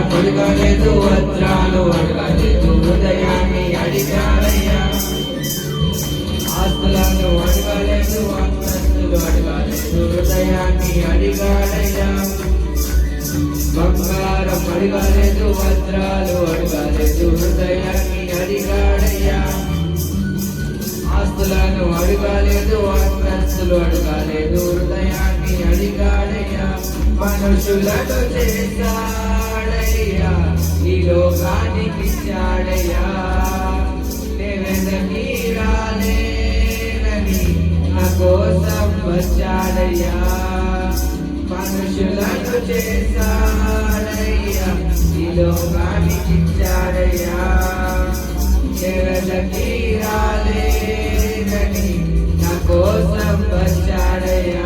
అడగలేదు వజ్రాలు అడగలేదు హృదయాన్ని అడిగాడయ్యా ఆస్తులను అడగలేదు అంతస్తులు అడగలేదు హృదయాన్ని అడిగాడయ్యా బంగారం అడగలేదు వజ్రాలు అడగలేదు హృదయాన్ని అడిగాడయ్యా ఆస్తులను అడగలేదు అంతస్తులు అడగలేదు హృదయాన్ని అడిగాడయ్యా మనుషులను చేశాడయ్యా ఈ లోకానికి ఇచ్చాడయ్యా వెనక్కి రాలేనని నా కోసం వచ్చాడయ్యా మనుషులను చేశాడయ్యా ఈ లోకానికి ఇచ్చాడయ్యా వెనక్కి రాలేనని నా కోసం వచ్చాడయ్యా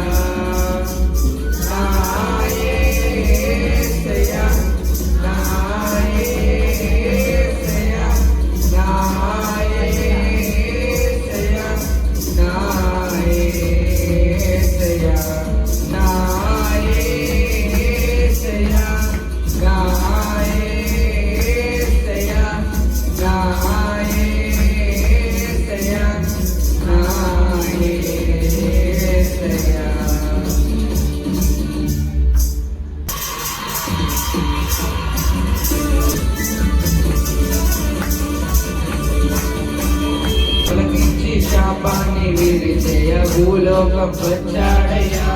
శాపాన్ని విరిచేయ భూలోకం వచ్చాడయ్యా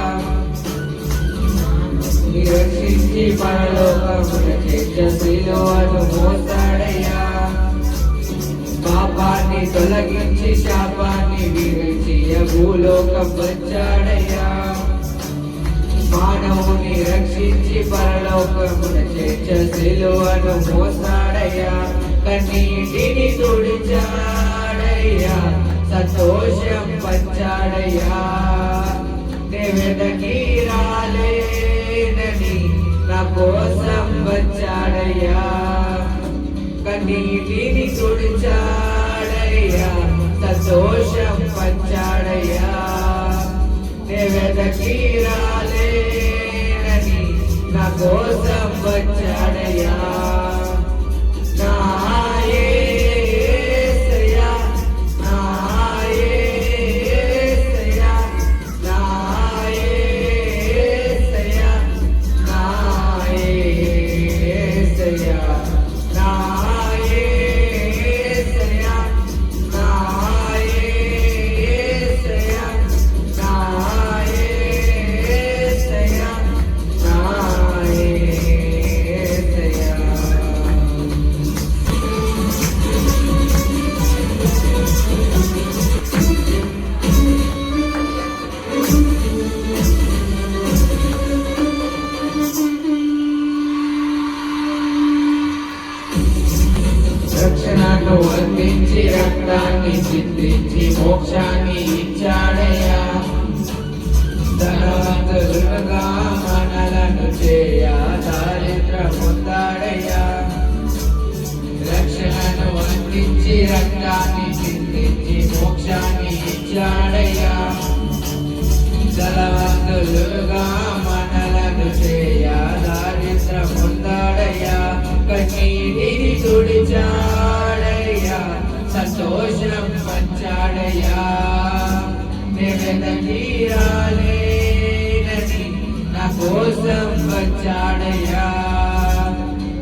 నిరక్షించి పరలోకమున చేర్చ శిలువను మోసాడయ్యా పాపాన్ని తొలగించి శాపాన్ని విరిచేయ భూలోకం వచ్చాడయ్యా మానవుని రక్షించి పరలోకమున చేర్చ శిలువను మోసాడయ్యా కన్నీటిని తుడిచాడయ్యా సంతోషం పంచాడయ్యా వెనక్కి రాలేనని నా కోసం వచ్చాడయ్యా కన్నీటిని తుడిచాడయ్యా సంతోషం పంచాడయ్యా వెనక్కి రాలేనని నా కోసం వచ్చాడయ్యా రక్షణను వర్తించి రక్తాన్ని చిందించి మోక్షాన్ని ఇచ్చాడయ్యా ధనవంతులుగా మనలను చేయ దారిద్ర పొందాడయ్యా రక్షణను వర్తించి రక్తాన్ని చిందించి మోక్షాన్ని ఇచ్చాడయ్యా ధనవంతులుగా మనలను చేయ దారిద్ర పొందాడయ్యా కన్నీటిని తుడిచాడయ్యా సంతోషం పంచాడయ్యా వెనక్కి రాలేనని నా కోసం వచ్చాడయ్యా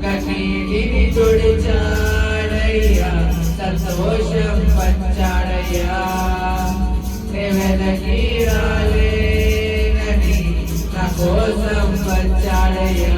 కన్నీటిని తుడిచాడయ్యా సంతోషం పంచాడయ్యా వెనక్కి రాలేనని నా కోసం వచ్చాడయ్యా